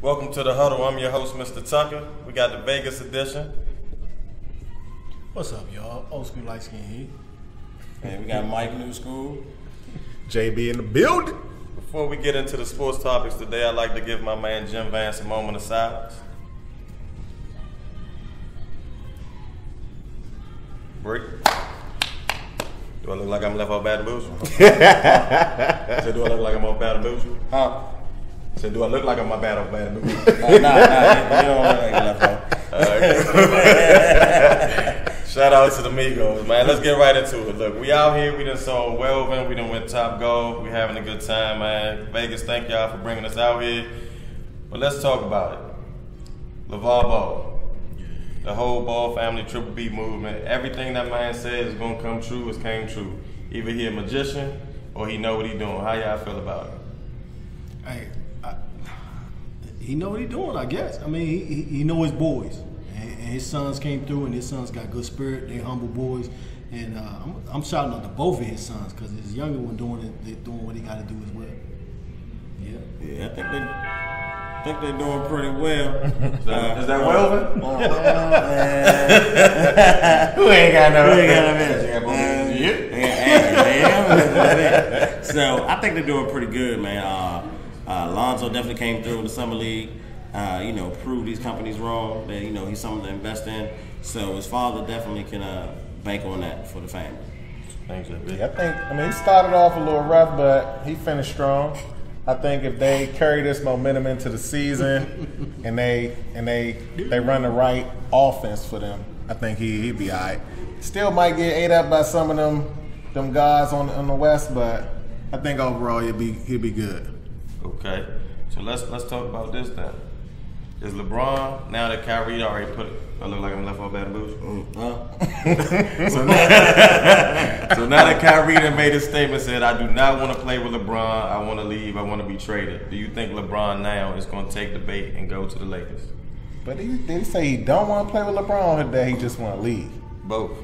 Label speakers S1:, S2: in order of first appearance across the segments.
S1: Welcome to the Huddle. I'm your host, Mr. Tucker. We got the Vegas Edition.
S2: What's up, y'all? Old school light skin here.
S3: And we got Mike New School.
S4: JB in the building.
S1: Before we get into the sports topics today, I'd like to give my man Jim Vance a moment of silence. Break. Do I look like I'm left out Baton Rouge? Say, do I look like I'm on Baton Rouge?
S3: Huh?
S1: Say, do I look like I'm on Baton Rouge?
S3: Nah, you don't look like you left out.
S1: Shout out to the Migos, man. Let's get right into it. Look, we out here. We done saw Welvin. We done went top golf. We having a good time, man. Vegas, thank y'all for bringing us out here. But let's talk about it. LaVar Ball. The whole Ball family, Triple B movement. Everything that man said is going to come true is came true. Either he a magician or he know what he doing. How y'all feel about it?
S2: Hey, he know what he doing, I guess. I mean, he know his boys. And his sons came through, and his sons got good spirit. They humble boys. And I'm shouting out to both of his sons because his younger one doing what he got to do as well.
S3: Yeah, I think they're doing pretty well.
S1: Is that Welvin?
S3: Who ain't got no message? So I think they're doing pretty good, man. Lonzo definitely came through in the summer league. Proved these companies wrong. That he's something to invest in. So his father definitely can bank on that for the family.
S1: Thanks, JB.
S4: Yeah, I mean, he started off a little rough, but he finished strong. I think if they carry this momentum into the season and they run the right offense for them, I think he'd be all right. Still might get ate up by some of them guys on the West, but I think overall he'll be good.
S1: Okay, so let's talk about this then. Is LeBron, now that Kyrie already put it, I look like I'm left on Baton Rouge? So now that Kyrie done made his statement, said, I do not want to play with LeBron, I want to leave, I want to be traded. Do you think LeBron now is going to take the bait and go to the Lakers?
S4: But did he say he don't want to play with LeBron, or that he just want to leave?
S1: Both.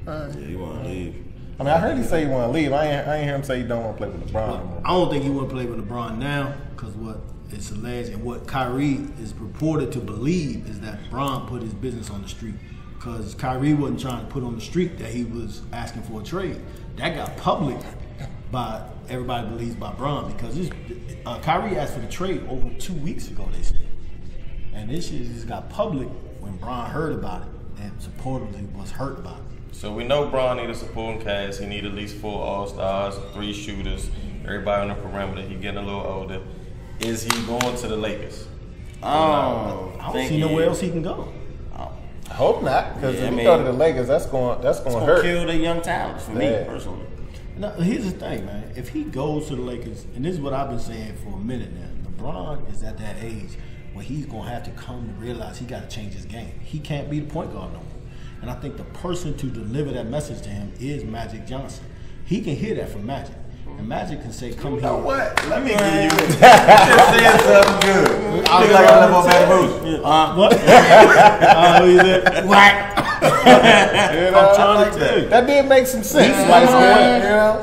S3: Yeah, he want to leave.
S4: I mean, I heard he say he want to leave. I ain't hear him say he don't want to play with LeBron anymore.
S2: I don't think he want to play with LeBron now because what it's alleged and what Kyrie is purported to believe is that LeBron put his business on the street because Kyrie wasn't trying to put on the street that he was asking for a trade. That got public by everybody believes by Bron because Kyrie asked for the trade over 2 weeks ago, they said. And this shit just got public when Bron heard about it and supposedly was hurt about it.
S1: So we know Bron need a supporting cast. He need at least 4 All-Stars, 3 shooters, everybody on the perimeter. He getting a little older. Is he going to the Lakers?
S2: I don't see nowhere else he can go.
S4: I hope not, because if he go to the Lakers, that's going to hurt.
S3: Kill the young talent for me personally.
S2: Now, here's the thing, man. If he goes to the Lakers, and this is what I've been saying for a minute now, LeBron is at that age where he's going to have to come to realize he got to change his game. He can't be the point guard no more. And I think the person to deliver that message to him is Magic Johnson. He can hear that from Magic. And Magic can say, come here.
S1: You know what? Let me give you just saying something good. You look like I left on Baton Rouge.
S2: What? Who you said? What? I'm trying to tell you.
S4: That did make some sense.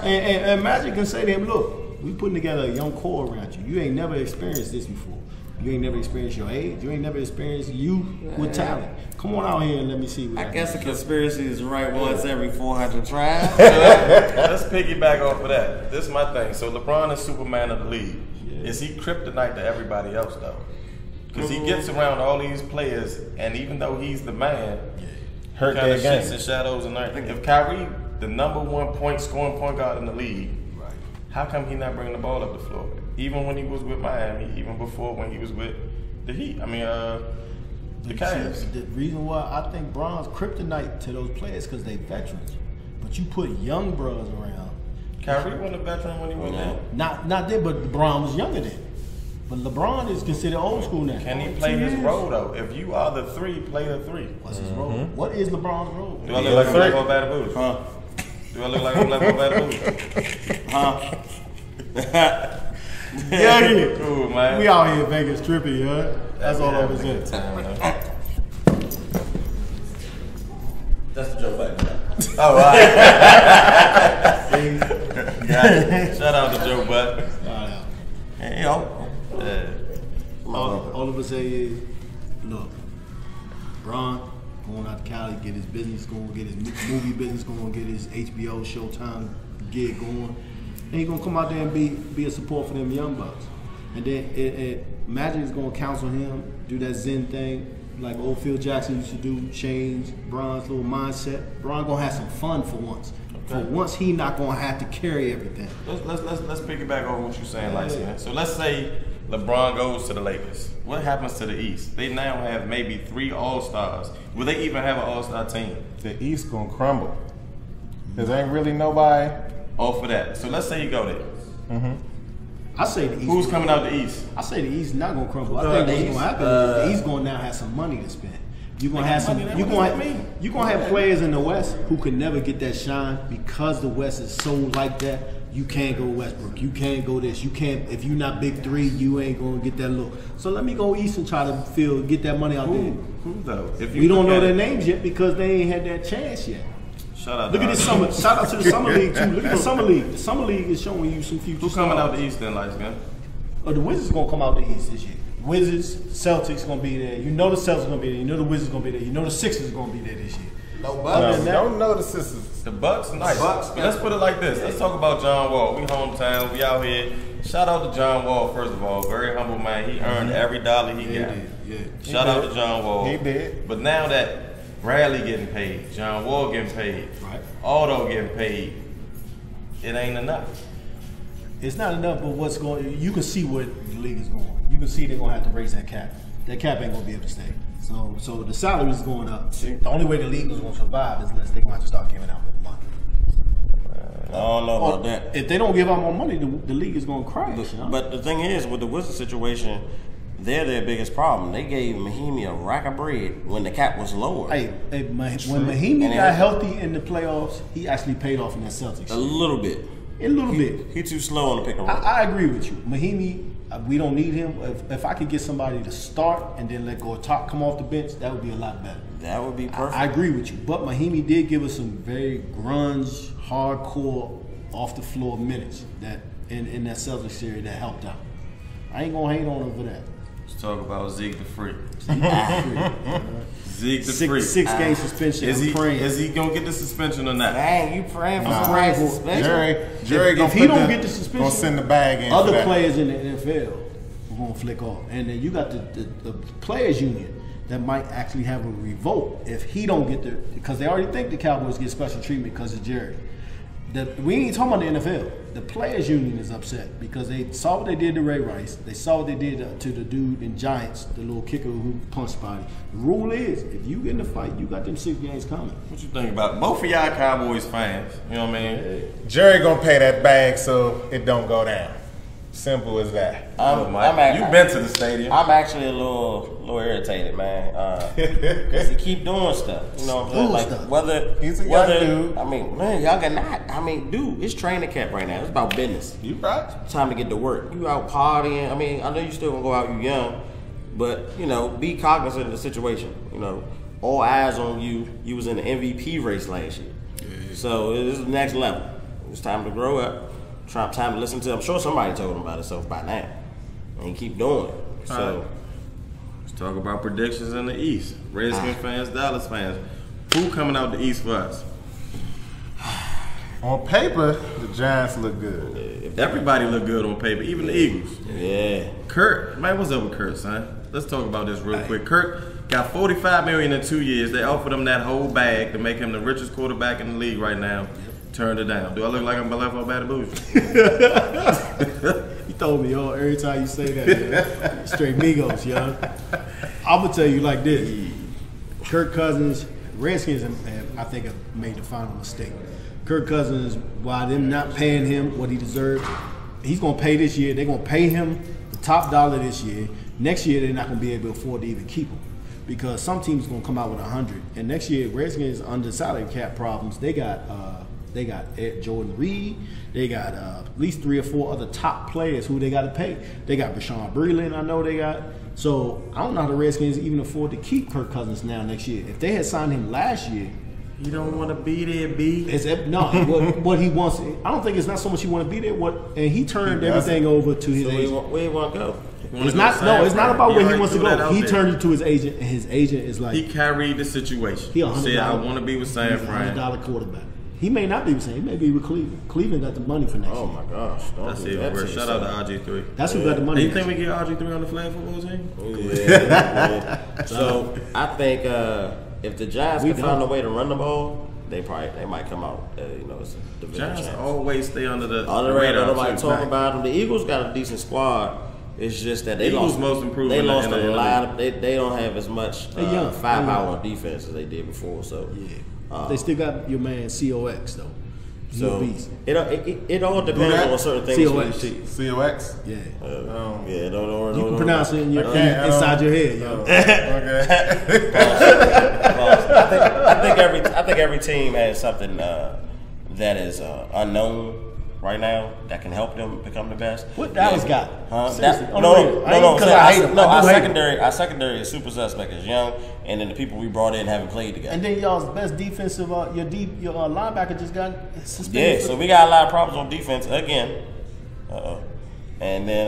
S2: And Magic can say to him, look, we putting together a young core around you. You ain't never experienced this before. You ain't never experienced your age. You ain't never experienced you with talent. Come on out here and let me see what
S3: I guess the conspiracy is right once every 400 tries.
S1: Let's piggyback off of that. This is my thing. So LeBron is Superman of the league. Yeah. Is he kryptonite to everybody else though? Because he gets around all these players, and even though he's the man,
S4: hurt
S1: kind
S4: their
S1: of
S4: game.
S1: shits and shadows and everything. If Kyrie, the #1 scoring point guard in the league, how come he not bringing the ball up the floor? Even when he was with Miami, even before when he was with the Heat. I mean, the Cavs.
S2: The reason why I think Bron's kryptonite to those players because they veterans. But you put young bros around.
S1: Kyrie wasn't a veteran when he went there.
S2: Not then, but LeBron was younger then. But LeBron is considered old school now.
S1: Can he play his role though? If you are the 3, play the 3.
S2: What's his role? What is LeBron's role?
S1: Do I look like I'm left on Baton Rouge? Do I look like I'm left on Baton Rouge?
S2: Yeah,
S1: cool, man.
S2: We out here in Vegas tripping, huh? That's all I was saying.
S3: That's the joke button.
S1: All right. Got it. Shout out to Joe Butt.
S3: And,
S2: all of us say is, look, Bron going out to Cali, get his business going, get his movie business going, get his HBO Showtime gig going, and he's gonna come out there and be a support for them young bucks. And then Magic is gonna counsel him, do that Zen thing like old Phil Jackson used to do, change Bron's little mindset. Bron gonna have some fun for once. Okay. For once, he not gonna have to carry everything.
S1: Let's piggyback over what you're saying, man. So let's say LeBron goes to the Lakers. What happens to the East? They now have maybe 3 All-Stars. Will they even have an All-Star team?
S4: The East gonna crumble. Cause ain't really nobody.
S1: All for that. So let's say you go there.
S4: Mm-hmm.
S2: I say the East.
S1: Who's coming out the East?
S2: I say the East not gonna crumble. I think what's gonna happen is the East gonna now have some money to spend. You're gonna have some. You're gonna have players in the West who can never get that shine because the West is so like that. You can't go Westbrook. You can't go this. You can't. If you're not big 3, you ain't gonna get that look. So let me go East and try to get that money out there.
S1: Who though? If
S2: we don't know their names yet because they ain't had that chance yet.
S1: Shout out.
S2: Look at this summer. Shout out to the summer league too. Look at the summer league. The summer league is showing you some future.
S1: Who's coming out the East then, lights man?
S2: Oh, the Wizards gonna come out the East this year. Wizards, Celtics gonna be there. You know the Celtics gonna be there. You know the Wizards gonna be there. You know the Sixers gonna be there this year.
S4: No Bucks. Don't know the Sixers.
S1: The Bucks, nice. Let's put it like this. Let's talk about John Wall. We hometown. We out here. Shout out to John Wall, first of all. Very humble man. He earned every dollar he got.
S2: Yeah.
S1: Shout out to John Wall.
S4: He did.
S1: But now that Bradley getting paid, John Wall getting paid,
S2: right?
S1: Aldo getting paid, it ain't enough.
S2: It's not enough, but what's going? You can see where the league is going. You can see they're gonna have to raise that cap. That cap ain't gonna be able to stay. So the salary is going up. The only way the league is gonna survive is unless they're gonna have to start giving out more money.
S3: I don't know about that.
S2: If they don't give out more money, the league is gonna crash.
S3: But the thing is, with the Wizards situation, they're their biggest problem. They gave Mahimi a rack of bread when the cap was lower.
S2: When Mahimi got healthy in the playoffs, he actually paid off in that Celtics.
S3: A little bit. He too slow on the pick and roll.
S2: I agree with you. Mahimi, we don't need him. If I could get somebody to start and then let go of Top, come off the bench, that would be a lot better.
S3: That would be perfect.
S2: I agree with you. But Mahimi did give us some very grunge, hardcore, off the floor minutes that in that Celtics series that helped out. I ain't gonna hate on him for that.
S1: Let's talk about Zeke the Freak. Zeke the
S2: 6-game suspension.
S1: Is he gonna get the suspension or not?
S3: Dang, you praying for some suspension?
S4: Jerry
S2: if he don't get the suspension,
S4: gonna send the bag in.
S2: Other players in the NFL are gonna flick off, and then you got the players union that might actually have a revolt if he don't get because they already think the Cowboys get special treatment because of Jerry. We ain't talking about the NFL. The players union is upset because they saw what they did to Ray Rice. They saw what they did to the dude in Giants, the little kicker who punched body. The rule is, if you get in a fight, you got them 6 games coming.
S1: What you think about both of y'all Cowboys fans? You know what I mean?
S4: Jerry gonna pay that bag so it don't go down. Simple as that.
S1: You've been to the stadium.
S3: I'm actually a little irritated, man. Because he keep doing stuff. You know what I'm saying? Like whether
S4: he's a young dude.
S3: I mean, man, y'all got not. I mean, dude, it's training camp right now. It's about business.
S4: You right.
S3: It's time to get to work. You out partying. I mean, I know you still gonna go out. You young, but you know, be cognizant of the situation. You know, all eyes on you. You was in the MVP race last year, so this is the next level. It's time to grow up. Time to listen to. I'm sure somebody told him about himself by now, and he keep doing it. So
S1: let's talk about predictions in the East. Redskins fans, Dallas fans. Who coming out the East for us?
S4: On paper, the Giants look good.
S1: Everybody look good on paper, even the Eagles.
S3: Yeah.
S1: Kurt, man, what's up with Kurt, son? Let's talk about this real quick. Kurt got $45 million in 2 years. They offered him that whole bag to make him the richest quarterback in the league right now. Turned it down. Do I look like I'm left on bad bougie?
S2: You told me, every time you say that, man. Straight Migos, yo. I'm gonna tell you like this: Kirk Cousins, Redskins, I think have made the final mistake. Kirk Cousins, while them not paying him what he deserves, he's gonna pay this year. They're gonna pay him the top dollar this year. Next year, they're not gonna be able to afford to even keep him because some teams gonna come out with 100. And next year, Redskins under salary cap problems. They got Jordan Reed. They got at least 3 or 4 other top players who they got to pay. They got Bashawn Breeland, I know they got. So I don't know how the Redskins even afford to keep Kirk Cousins now next year. If they had signed him last year,
S1: He don't want to be there, B.
S2: What he wants. I don't think it's not so much he want to be there. And he turned everything over to his agent.
S3: Where he want to go?
S2: It's not about where he wants to go. He turned it to his agent, and his agent is like
S1: he carried the situation.
S2: He
S1: said, "I want to be with San Fran."
S2: $100 quarterback. He may not be with San. He may be with Cleveland. Cleveland got the money for next year.
S3: Oh my gosh,
S1: that's even worse. Shout out to RG3.
S2: That's who got the money.
S1: Do you think we get RG3 on the flag football team?
S3: Yeah. So I think if the Giants can find a way to run the ball, they might come out. It's a division
S1: Giants
S3: chance.
S1: Always stay under the
S3: radar. Nobody talking about them. The Eagles got a decent squad. It's just that they lost
S1: most improved.
S3: They lost a lot. They don't have as much firepower on defense as they did before. So
S2: they still got your man COX though.
S3: So it all depends on certain things.
S2: COX.
S4: COX?
S2: Yeah.
S3: Don't
S2: you can pronounce it inside your head, yo.
S4: Okay.
S3: I think every team has something that is unknown right now that can help them become the best.
S2: What Dallas got?
S3: Our secondary is super suspect. Is young, and then the people we brought in haven't played together.
S2: And then y'all's best defensive, your linebacker just got suspended.
S3: Yeah, so we got a lot of problems on defense again. And then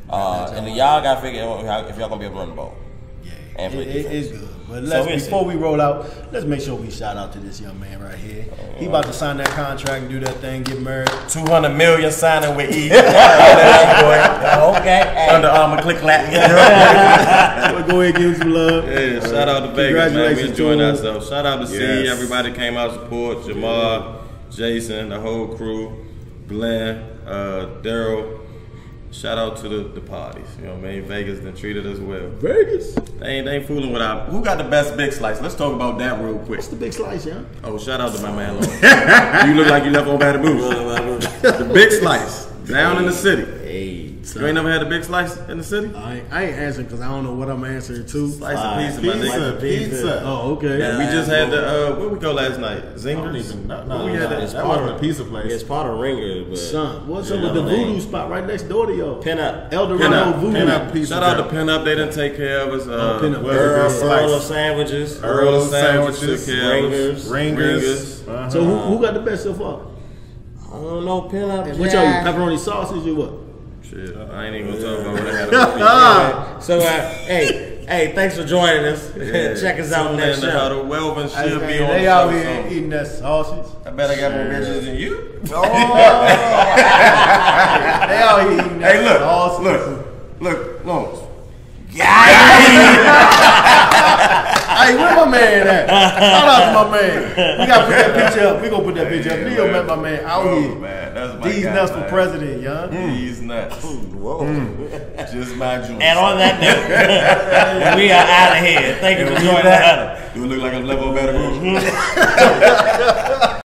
S3: y'all got to figure out if y'all gonna be able to run the ball.
S2: Yeah,
S3: and play defense.
S2: It's good. But before we roll out, let's make sure we shout out to this young man right here. He about to sign that contract and do that thing, get married.
S1: $200 million signing with E.
S3: Okay.
S1: Under Armour, click clap.
S2: Go ahead, give him some love.
S1: Yeah, shout out to Vegas, man. We enjoying ourselves. Shout out to C. Everybody came out to support. Jamar, Jason, the whole crew, Glenn, Daryl. Shout out to the parties. You know what I mean? Vegas done treated us well.
S2: Vegas?
S1: They ain't fooling with our. Who got the best big slice? Let's talk about that real quick.
S2: What's the big slice, yeah?
S1: Oh, shout out to my man Long. You look like you left on Baton Rouge. The big slice. Down in the city.
S2: Hey.
S1: You ain't never had a big slice in the city?
S2: I ain't answering because I don't know what I'm answering to.
S1: Slice of pizza, my nigga.
S4: Pizza.
S2: Oh, okay.
S1: Yeah, we just had the, where we go last night? Zingers?
S4: No,
S1: we had
S4: that wasn't a pizza place.
S3: It's part of Ringers, but
S2: son, what's up with the voodoo spot right next door to y'all?
S3: Pin Up.
S2: Eldorado Voodoo.
S4: Pin Up pizza.
S1: Shout out to Pin Up. They didn't take care of us.
S2: Pin Up.
S3: Earl of Sandwiches.
S1: Earl of Sandwiches.
S4: Ringers.
S2: So who got the best so far?
S3: I don't know. Pin Up.
S2: What y'all eat? Pepperoni sausage or what?
S1: Shit, I ain't even gonna talk about what I had.
S3: So, hey, thanks for joining us. Check us out next show.
S1: Huddle. Welvin should be on
S2: They
S1: the
S2: out
S1: show
S2: here eating that sausage.
S1: I bet I got more bitches than you.
S2: They out here eating that sausage.
S1: Look, Lawrence.
S2: Hey, where my man at? Shout out to my man. We gotta put that picture up. We gonna put that picture up. Leo met my man out here.
S1: Man, that's my
S2: These
S1: guy,
S2: nuts
S1: man.
S2: for president, young.
S1: These nuts.
S3: Whoa.
S1: Just my jewels.
S3: And on that note, we are out of here. Thank you for joining us.
S1: Do it look like I'm level better?